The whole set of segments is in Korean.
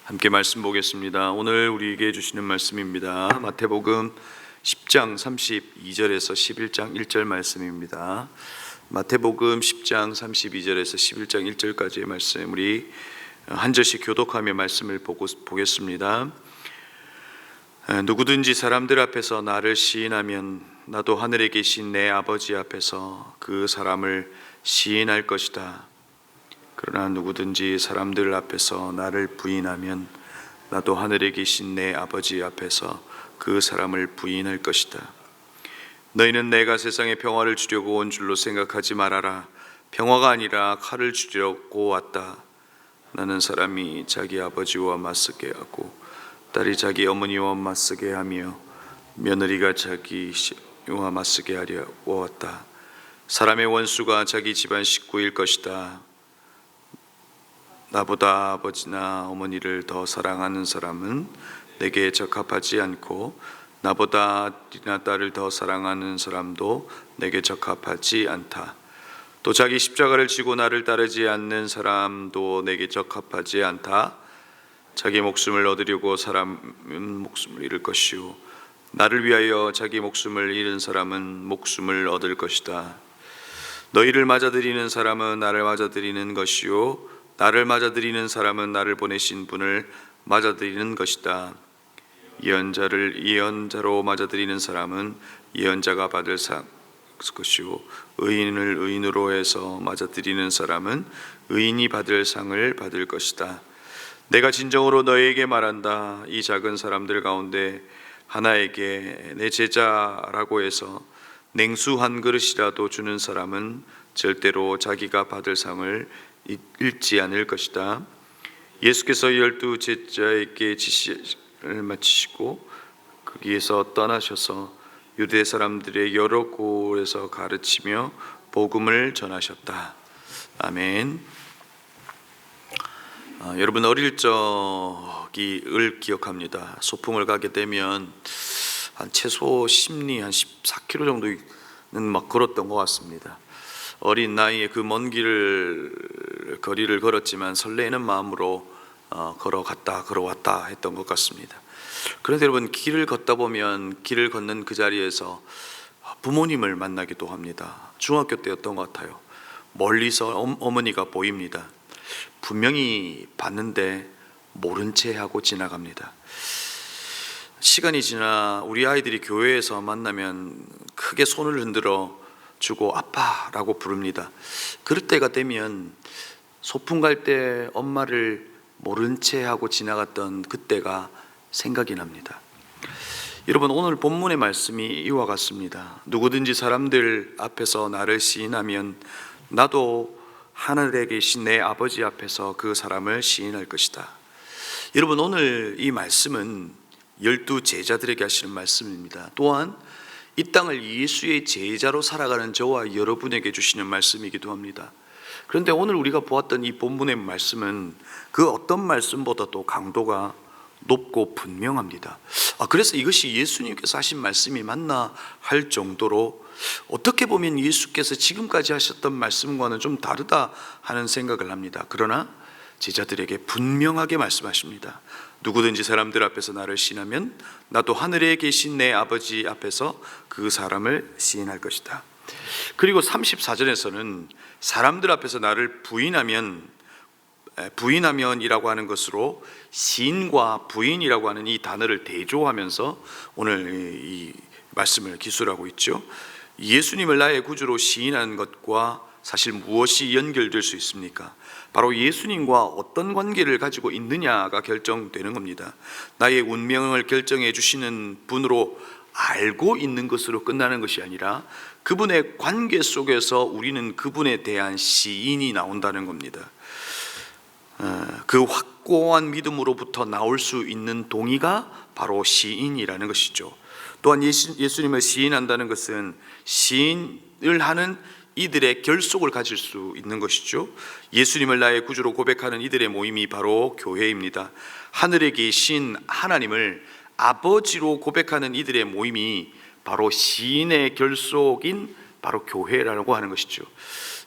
함께 말씀 보겠습니다. 오늘 우리에게 주시는 말씀입니다. 마태복음 10장 32절에서 11장 1절 말씀입니다. 마태복음 10장 32절에서 11장 1절까지의 말씀, 우리 한 절씩 교독하며 말씀을 보겠습니다. 누구든지 사람들 앞에서 나를 시인하면 나도 하늘에 계신 내 아버지 앞에서 그 사람을 시인할 것이다. 그러나 누구든지 사람들 앞에서 나를 부인하면 나도 하늘에 계신 내 아버지 앞에서 그 사람을 부인할 것이다. 너희는 내가 세상에 평화를 주려고 온 줄로 생각하지 말아라. 평화가 아니라 칼을 주려고 왔다. 나는 사람이 자기 아버지와 맞서게 하고 딸이 자기 어머니와 맞서게 하며 며느리가 자기 시어머니와 맞서게 하려고 왔다. 사람의 원수가 자기 집안 식구일 것이다. 나보다 아버지나 어머니를 더 사랑하는 사람은 내게 적합하지 않고 나보다 아들이나 딸을 더 사랑하는 사람도 내게 적합하지 않다. 또 자기 십자가를 지고 나를 따르지 않는 사람도 내게 적합하지 않다. 자기 목숨을 얻으려고 사람은 목숨을 잃을 것이요 나를 위하여 자기 목숨을 잃은 사람은 목숨을 얻을 것이다. 너희를 맞아들이는 사람은 나를 맞아들이는 것이요 나를 맞아들이는 사람은 나를 보내신 분을 맞아들이는 것이다. 예언자를 예언자로 맞아들이는 사람은 예언자가 받을 것이요 의인을 의인으로 해서 맞아들이는 사람은 의인이 받을 상을 받을 것이다. 내가 진정으로 너희에게 말한다. 이 작은 사람들 가운데 하나에게 내 제자라고 해서 냉수 한 그릇이라도 주는 사람은 절대로 자기가 받을 상을 잃지 않을 것이다. 예수께서 12 제자에게 지시를 마치시고 거기에서 떠나셔서 유대 사람들의 여러 곳에서 가르치며 복음을 전하셨다. 아멘. 여러분 어릴 적을 기억합니다. 소풍을 가게 되면 한 최소 심리 한 14km 정도는 막 걸었던 것 같습니다. 어린 나이에 그 먼 거리를 걸었지만 설레는 마음으로 걸어갔다 걸어왔다 했던 것 같습니다. 그런데 여러분 길을 걷다 보면 길을 걷는 그 자리에서 부모님을 만나기도 합니다. 중학교 때였던 것 같아요. 멀리서 어머니가 보입니다. 분명히 봤는데 모른 채 하고 지나갑니다. 시간이 지나 우리 아이들이 교회에서 만나면 크게 손을 흔들어 주고 아빠라고 부릅니다. 그럴 때가 되면 소풍 갈 때 엄마를 모른 채 하고 지나갔던 그때가 생각이 납니다. 여러분 오늘 본문의 말씀이 이와 같습니다. 누구든지 사람들 앞에서 나를 시인하면 나도 하늘에 계신 내 아버지 앞에서 그 사람을 시인할 것이다. 여러분 오늘 이 말씀은 12 제자들에게 하시는 말씀입니다. 또한 이 땅을 예수의 제자로 살아가는 저와 여러분에게 주시는 말씀이기도 합니다. 그런데 오늘 우리가 보았던 이 본문의 말씀은 그 어떤 말씀보다도 강도가 높고 분명합니다. 그래서 이것이 예수님께서 하신 말씀이 맞나 할 정도로 어떻게 보면 예수께서 지금까지 하셨던 말씀과는 좀 다르다 하는 생각을 합니다. 그러나 제자들에게 분명하게 말씀하십니다. 누구든지 사람들 앞에서 나를 시인하면 나도 하늘에 계신 내 아버지 앞에서 그 사람을 시인할 것이다. 그리고 34절에서는 사람들 앞에서 나를 부인하면이라고 하는 것으로 시인과 부인이라고 하는 이 단어를 대조하면서 오늘 이 말씀을 기술하고 있죠. 예수님을 나의 구주로 시인하는 것과 사실 무엇이 연결될 수 있습니까? 바로 예수님과 어떤 관계를 가지고 있느냐가 결정되는 겁니다. 나의 운명을 결정해 주시는 분으로 알고 있는 것으로 끝나는 것이 아니라 그분의 관계 속에서 우리는 그분에 대한 시인이 나온다는 겁니다. 그 확고한 믿음으로부터 나올 수 있는 동의가 바로 시인이라는 것이죠. 또한 예수님을 시인한다는 것은 시인을 하는 이들의 결속을 가질 수 있는 것이죠. 예수님을 나의 구주로 고백하는 이들의 모임이 바로 교회입니다. 하늘에 계신 하나님을 아버지로 고백하는 이들의 모임이 바로 시인의 결속인 바로 교회라고 하는 것이죠.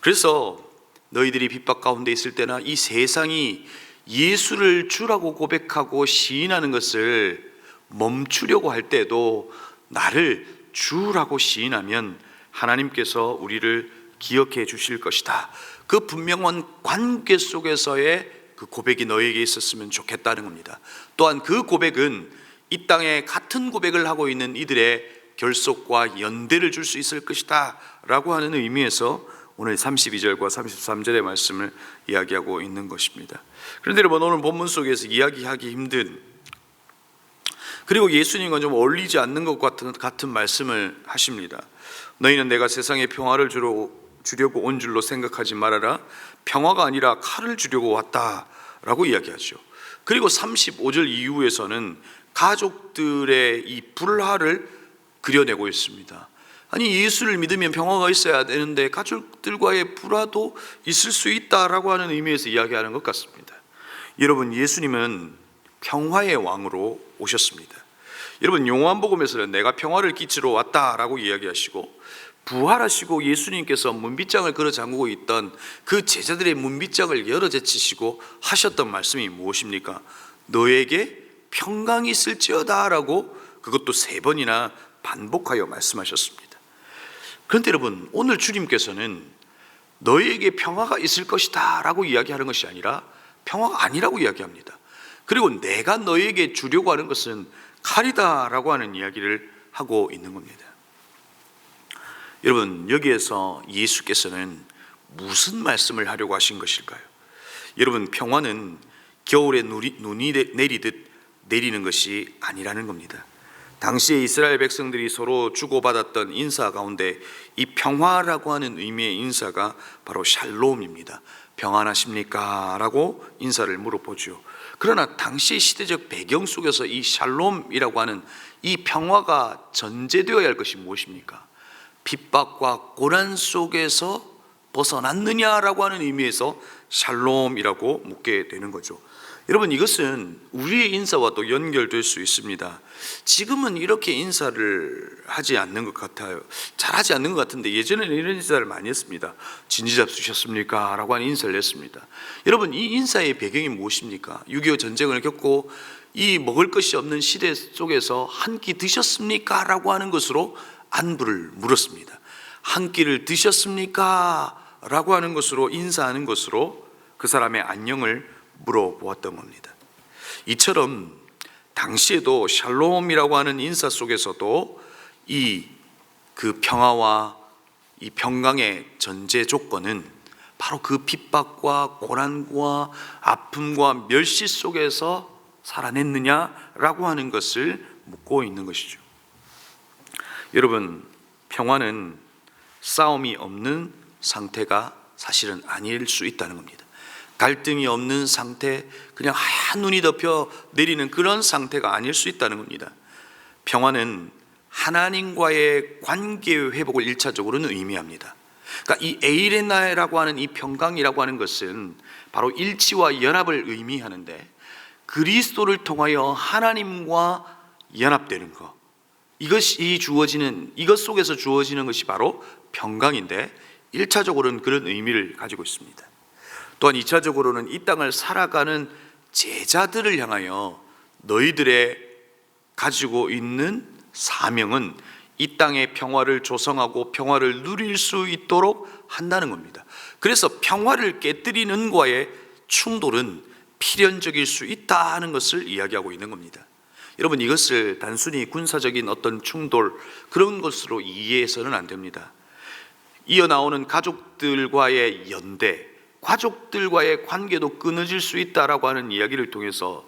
그래서 너희들이 핍박 가운데 있을 때나 이 세상이 예수를 주라고 고백하고 시인하는 것을 멈추려고 할 때도 나를 주라고 시인하면 하나님께서 우리를 기억해 주실 것이다. 그 분명한 관계 속에서의 그 고백이 너에게 있었으면 좋겠다는 겁니다. 또한 그 고백은 이 땅에 같은 고백을 하고 있는 이들의 결속과 연대를 줄 수 있을 것이다 라고 하는 의미에서 오늘 32절과 33절의 말씀을 이야기하고 있는 것입니다. 그런데 여러분, 오늘 본문 속에서 이야기하기 힘든, 그리고 예수님과 좀 어울리지 않는 것 같은 말씀을 하십니다. 너희는 내가 세상에 평화를 주려고 온 줄로 생각하지 말아라. 평화가 아니라 칼을 주려고 왔다라고 이야기하죠. 그리고 35절 이후에서는 가족들의 이 불화를 그려내고 있습니다. 아니, 예수를 믿으면 평화가 있어야 되는데 가족들과의 불화도 있을 수 있다라고 하는 의미에서 이야기하는 것 같습니다. 여러분, 예수님은 평화의 왕으로 오셨습니다. 여러분, 요한복음에서는 내가 평화를 끼치러 왔다라고 이야기하시고, 부활하시고 예수님께서 문빗장을 걸어 잠그고 있던 그 제자들의 문빗장을 열어 제치시고 하셨던 말씀이 무엇입니까? 너에게 평강이 있을지어다 라고 그것도 3번이나 반복하여 말씀하셨습니다. 그런데 여러분, 오늘 주님께서는 너에게 평화가 있을 것이다 라고 이야기하는 것이 아니라 평화가 아니라고 이야기합니다. 그리고 내가 너에게 주려고 하는 것은 칼이다 라고 하는 이야기를 하고 있는 겁니다. 여러분, 여기에서 예수께서는 무슨 말씀을 하려고 하신 것일까요? 여러분, 평화는 겨울에 눈이 내리듯 내리는 것이 아니라는 겁니다. 당시에 이스라엘 백성들이 서로 주고받았던 인사 가운데 이 평화라고 하는 의미의 인사가 바로 샬롬입니다. 평안하십니까? 라고 인사를 물어보죠. 그러나 당시 시대적 배경 속에서 이 샬롬이라고 하는 이 평화가 전제되어야 할 것이 무엇입니까? 핍박과 고난 속에서 벗어났느냐라고 하는 의미에서 샬롬이라고 묻게 되는 거죠. 여러분, 이것은 우리의 인사와 또 연결될 수 있습니다. 지금은 이렇게 인사를 하지 않는 것 같아요. 잘하지 않는 것 같은데 예전에는 이런 인사를 많이 했습니다. 진지 잡수셨습니까? 라고 하는 인사를 했습니다. 여러분, 이 인사의 배경이 무엇입니까? 6.25 전쟁을 겪고 이 먹을 것이 없는 시대 속에서 한 끼 드셨습니까? 라고 하는 것으로 안부를 물었습니다. 한 끼를 드셨습니까? 라고 하는 것으로, 인사하는 것으로 그 사람의 안녕을 물어보았던 겁니다. 이처럼 당시에도 샬롬이라고 하는 인사 속에서도 그 평화와 이 평강의 전제 조건은 바로 그 핍박과 고난과 아픔과 멸시 속에서 살아냈느냐라고 하는 것을 묻고 있는 것이죠. 여러분, 평화는 싸움이 없는 상태가 사실은 아닐 수 있다는 겁니다. 갈등이 없는 상태, 그냥 하얀 눈이 덮여 내리는 그런 상태가 아닐 수 있다는 겁니다. 평화는 하나님과의 관계 회복을 1차적으로는 의미합니다. 그러니까 이 에이레나라고 하는 이 평강이라고 하는 것은 바로 일치와 연합을 의미하는데, 그리스도를 통하여 하나님과 연합되는 것, 이것 속에서 주어지는 것이 바로 평강인데, 1차적으로는 그런 의미를 가지고 있습니다. 또한 2차적으로는 이 땅을 살아가는 제자들을 향하여 너희들의 가지고 있는 사명은 이 땅의 평화를 조성하고 평화를 누릴 수 있도록 한다는 겁니다. 그래서 평화를 깨뜨리는 과의 충돌은 필연적일 수 있다 하는 것을 이야기하고 있는 겁니다. 여러분, 이것을 단순히 군사적인 어떤 충돌, 그런 것으로 이해해서는 안 됩니다. 이어 나오는 가족들과의 연대, 가족들과의 관계도 끊어질 수 있다라고 하는 이야기를 통해서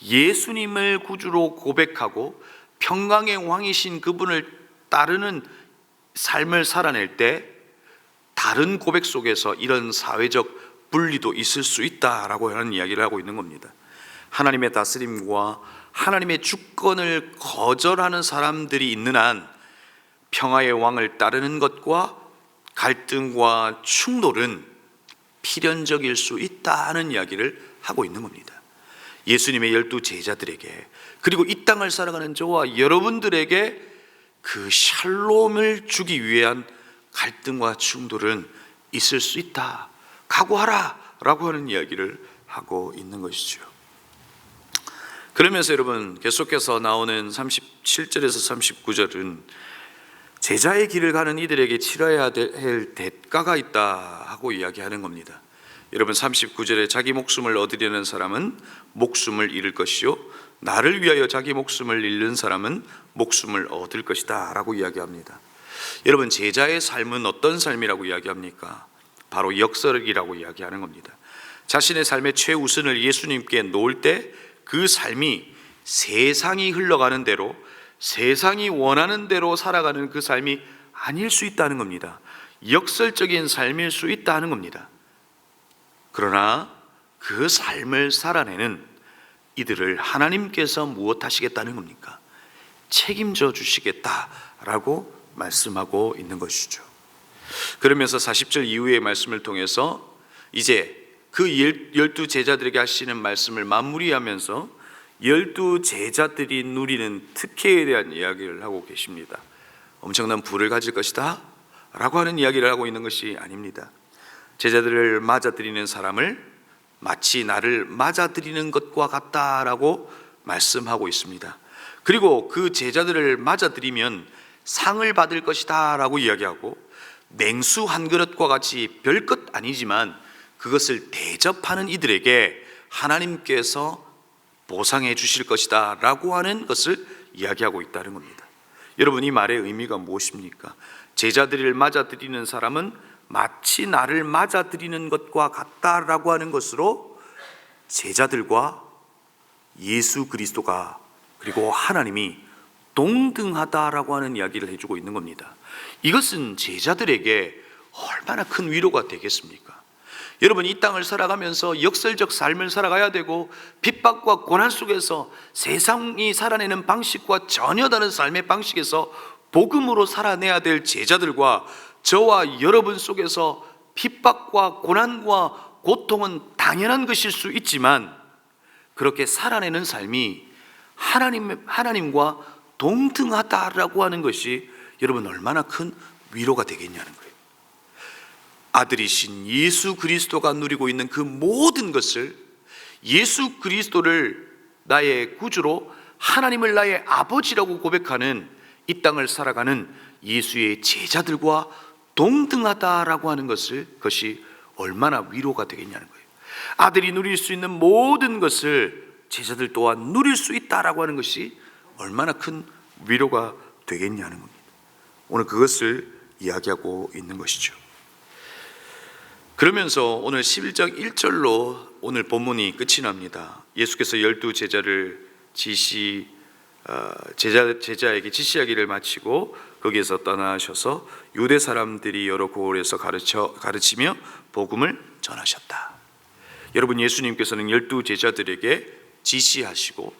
예수님을 구주로 고백하고 평강의 왕이신 그분을 따르는 삶을 살아낼 때 다른 고백 속에서 이런 사회적 분리도 있을 수 있다라고 하는 이야기를 하고 있는 겁니다. 하나님의 다스림과 하나님의 주권을 거절하는 사람들이 있는 한 평화의 왕을 따르는 것과 갈등과 충돌은 필연적일 수 있다는 이야기를 하고 있는 겁니다. 예수님의 12 제자들에게, 그리고 이 땅을 살아가는 저와 여러분들에게 그 샬롬을 주기 위한 갈등과 충돌은 있을 수 있다, 각오하라 라고 하는 이야기를 하고 있는 것이죠. 그러면서 여러분 계속해서 나오는 37절에서 39절은 제자의 길을 가는 이들에게 치러야 될 대가가 있다 하고 이야기하는 겁니다. 여러분 39절에 자기 목숨을 얻으려는 사람은 목숨을 잃을 것이요 나를 위하여 자기 목숨을 잃는 사람은 목숨을 얻을 것이다 라고 이야기합니다. 여러분 제자의 삶은 어떤 삶이라고 이야기합니까? 바로 역설이라고 이야기하는 겁니다. 자신의 삶의 최우선을 예수님께 놓을 때 그 삶이 세상이 흘러가는 대로, 세상이 원하는 대로 살아가는 그 삶이 아닐 수 있다는 겁니다. 역설적인 삶일 수 있다는 겁니다. 그러나 그 삶을 살아내는 이들을 하나님께서 무엇하시겠다는 겁니까? 책임져 주시겠다라고 말씀하고 있는 것이죠. 그러면서 40절 이후의 말씀을 통해서 이제 그 12 제자들에게 하시는 말씀을 마무리하면서 12 제자들이 누리는 특혜에 대한 이야기를 하고 계십니다. 엄청난 부를 가질 것이다 라고 하는 이야기를 하고 있는 것이 아닙니다. 제자들을 맞아들이는 사람을 마치 나를 맞아들이는 것과 같다라고 말씀하고 있습니다. 그리고 그 제자들을 맞아들이면 상을 받을 것이다 라고 이야기하고 냉수 한 그릇과 같이 별것 아니지만 그것을 대접하는 이들에게 하나님께서 보상해 주실 것이다 라고 하는 것을 이야기하고 있다는 겁니다. 여러분 이 말의 의미가 무엇입니까? 제자들을 맞아들이는 사람은 마치 나를 맞아들이는 것과 같다라고 하는 것으로 제자들과 예수 그리스도가 그리고 하나님이 동등하다라고 하는 이야기를 해주고 있는 겁니다. 이것은 제자들에게 얼마나 큰 위로가 되겠습니까? 여러분 이 땅을 살아가면서 역설적 삶을 살아가야 되고 핍박과 고난 속에서 세상이 살아내는 방식과 전혀 다른 삶의 방식에서 복음으로 살아내야 될 제자들과 저와 여러분 속에서 핍박과 고난과 고통은 당연한 것일 수 있지만 그렇게 살아내는 삶이 하나님과 동등하다라고 하는 것이 여러분 얼마나 큰 위로가 되겠냐는 거예요. 아들이신 예수 그리스도가 누리고 있는 그 모든 것을 예수 그리스도를 나의 구주로 하나님을 나의 아버지라고 고백하는 이 땅을 살아가는 예수의 제자들과 동등하다라고 하는 것이 얼마나 위로가 되겠냐는 거예요. 아들이 누릴 수 있는 모든 것을 제자들 또한 누릴 수 있다라고 하는 것이 얼마나 큰 위로가 되겠냐는 겁니다. 오늘 그것을 이야기하고 있는 것이죠. 그러면서 오늘 11장 1절로 오늘 본문이 끝이 납니다. 예수께서 12 제자를 제자에게 지시하기를 마치고 거기에서 떠나셔서 유대 사람들이 여러 고을에서 가르치며 복음을 전하셨다. 여러분 예수님께서는 12 제자들에게 지시하시고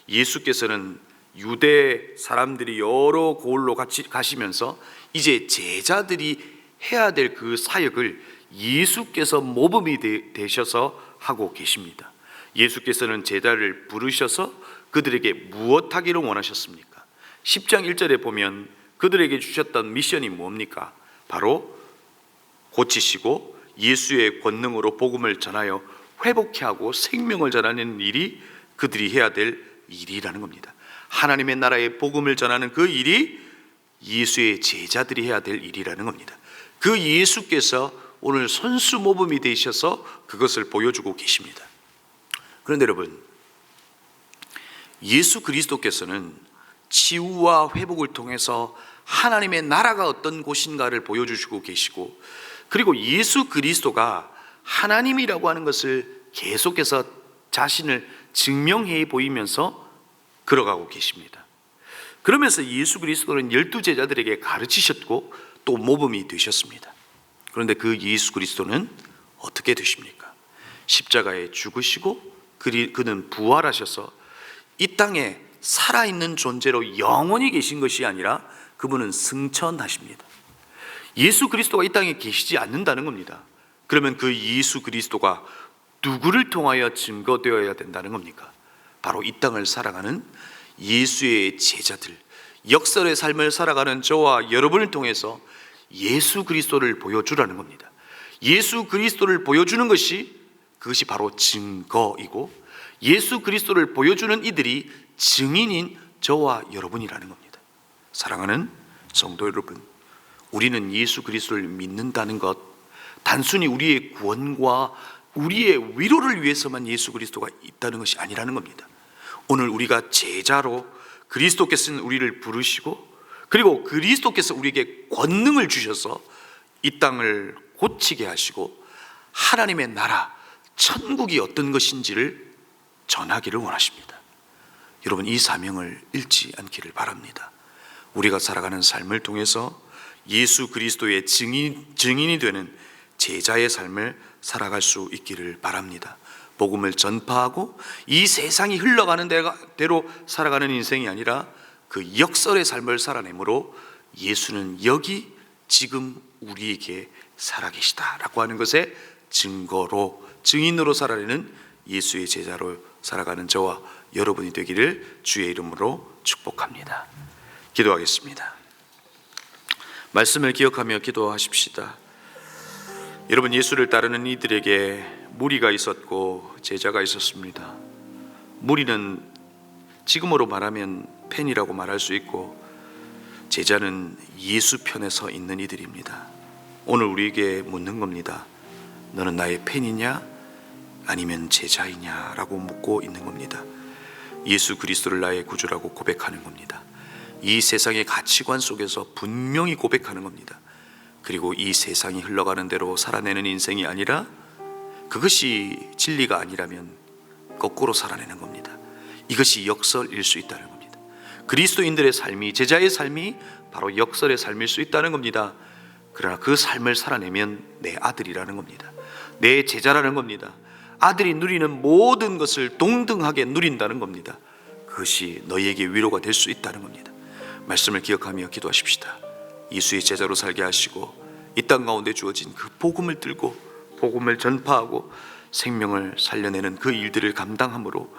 예수께서는 유대 사람들이 여러 고을로 같이 가시면서 이제 제자들이 해야 될 그 사역을 예수께서 모범이 되셔서 하고 계십니다. 예수께서는 제자를 부르셔서 그들에게 무엇하기를 원하셨습니까? 10장 1절에 보면 그들에게 주셨던 미션이 뭡니까? 바로 고치시고 예수의 권능으로 복음을 전하여 회복케 하고 생명을 전하는 일이 그들이 해야 될 일이라는 겁니다. 하나님의 나라의 복음을 전하는 그 일이 예수의 제자들이 해야 될 일이라는 겁니다. 그 예수께서 오늘 선수 모범이 되셔서 그것을 보여주고 계십니다. 그런데 여러분 예수 그리스도께서는 치유와 회복을 통해서 하나님의 나라가 어떤 곳인가를 보여주시고 계시고 그리고 예수 그리스도가 하나님이라고 하는 것을 계속해서 자신을 증명해 보이면서 걸어가고 계십니다. 그러면서 예수 그리스도는 12 제자들에게 가르치셨고 또 모범이 되셨습니다. 그런데 그 예수 그리스도는 어떻게 되십니까? 십자가에 죽으시고 그는 부활하셔서 이 땅에 살아있는 존재로 영원히 계신 것이 아니라 그분은 승천하십니다. 예수 그리스도가 이 땅에 계시지 않는다는 겁니다. 그러면 그 예수 그리스도가 누구를 통하여 증거되어야 된다는 겁니까? 바로 이 땅을 살아가는 예수의 제자들, 역설의 삶을 살아가는 저와 여러분을 통해서 예수 그리스도를 보여주라는 겁니다. 예수 그리스도를 보여주는 것이 그것이 바로 증거이고, 예수 그리스도를 보여주는 이들이 증인인 저와 여러분이라는 겁니다. 사랑하는 성도 여러분, 우리는 예수 그리스도를 믿는다는 것, 단순히 우리의 구원과 우리의 위로를 위해서만 예수 그리스도가 있다는 것이 아니라는 겁니다. 오늘 우리가 제자로 그리스도께서는 우리를 부르시고, 그리고 그리스도께서 우리에게 권능을 주셔서 이 땅을 고치게 하시고 하나님의 나라, 천국이 어떤 것인지를 전하기를 원하십니다. 여러분, 이 사명을 잃지 않기를 바랍니다. 우리가 살아가는 삶을 통해서 예수 그리스도의 증인이 되는 제자의 삶을 살아갈 수 있기를 바랍니다. 복음을 전파하고 이 세상이 흘러가는 대로 살아가는 인생이 아니라 그 역설의 삶을 살아내므로 예수는 여기 지금 우리에게 살아계시다라고 하는 것의 증거로, 증인으로 살아내는 예수의 제자로 살아가는 저와 여러분이 되기를 주의 이름으로 축복합니다. 기도하겠습니다. 말씀을 기억하며 기도하십시다. 여러분, 예수를 따르는 이들에게 무리가 있었고 제자가 있었습니다. 무리는 지금으로 말하면 팬이라고 말할 수 있고, 제자는 예수 편에 서 있는 이들입니다. 오늘 우리에게 묻는 겁니다. 너는 나의 팬이냐 아니면 제자이냐 라고 묻고 있는 겁니다. 예수 그리스도를 나의 구주라고 고백하는 겁니다. 이 세상의 가치관 속에서 분명히 고백하는 겁니다. 그리고 이 세상이 흘러가는 대로 살아내는 인생이 아니라, 그것이 진리가 아니라면 거꾸로 살아내는 겁니다. 이것이 역설일 수 있다는 겁니다. 그리스도인들의 삶이, 제자의 삶이 바로 역설의 삶일 수 있다는 겁니다. 그러나 그 삶을 살아내면 내 아들이라는 겁니다. 내 제자라는 겁니다. 아들이 누리는 모든 것을 동등하게 누린다는 겁니다. 그것이 너희에게 위로가 될 수 있다는 겁니다. 말씀을 기억하며 기도하십시다. 예수의 제자로 살게 하시고 이 땅 가운데 주어진 그 복음을 들고 복음을 전파하고 생명을 살려내는 그 일들을 감당함으로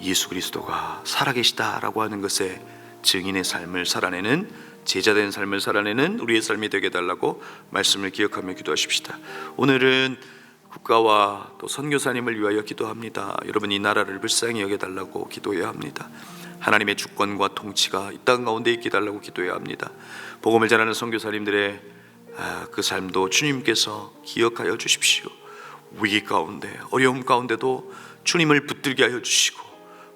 예수 그리스도가 살아계시다라고 하는 것에 증인의 삶을 살아내는, 제자된 삶을 살아내는 우리의 삶이 되게 해달라고 말씀을 기억하며 기도하십시다. 오늘은 국가와 또 선교사님을 위하여 기도합니다. 여러분, 이 나라를 불쌍히 여겨달라고 기도해야 합니다. 하나님의 주권과 통치가 이 땅 가운데 있게 해달라고 기도해야 합니다. 복음을 전하는 선교사님들의 그 삶도 주님께서 기억하여 주십시오. 위기 가운데, 어려움 가운데도 주님을 붙들게 하여 주시고,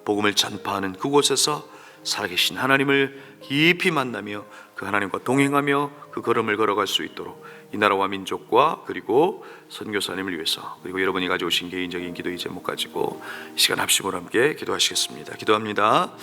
복음을 전파하는 그곳에서 살아계신 하나님을 깊이 만나며 그 하나님과 동행하며 그 걸음을 걸어갈 수 있도록 이 나라와 민족과 그리고 선교사님을 위해서, 그리고 여러분이 가져오신 개인적인 기도의 제목 가지고 이 시간 합심으로 함께 기도하시겠습니다. 기도합니다.